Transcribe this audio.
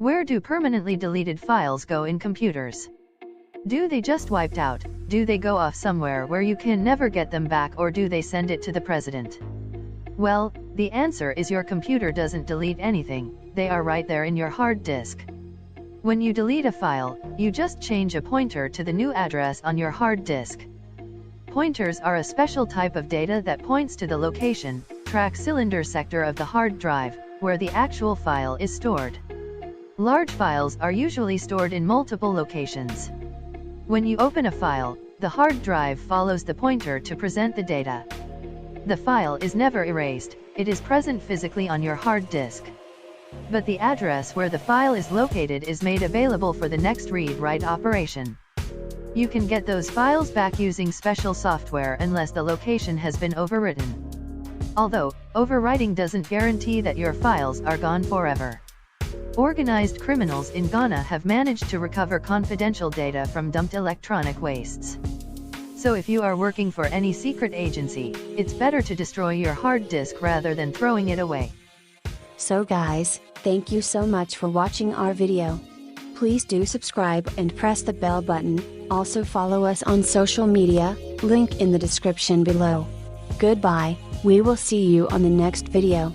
Where do permanently deleted files go in computers? Do they just wiped out? Do they go off somewhere where you can never get them back, or do they send it to the president? Well, the answer is your computer doesn't delete anything, they are right there in your hard disk. When you delete a file, you just change a pointer to the new address on your hard disk. Pointers are a special type of data that points to the location, track cylinder sector of the hard drive, where the actual file is stored. Large files are usually stored in multiple locations. When you open a file, the hard drive follows the pointer to present the data. The file is never erased, it is present physically on your hard disk. But the address where the file is located is made available for the next read-write operation. You can get those files back using special software unless the location has been overwritten. Although, overwriting doesn't guarantee that your files are gone forever. Organized criminals in Ghana have managed to recover confidential data from dumped electronic wastes. So if you are working for any secret agency, it's better to destroy your hard disk rather than throwing it away. So guys, thank you so much for watching our video. Please do subscribe and press the bell button, also follow us on social media, link in the description below. Goodbye, we will see you on the next video.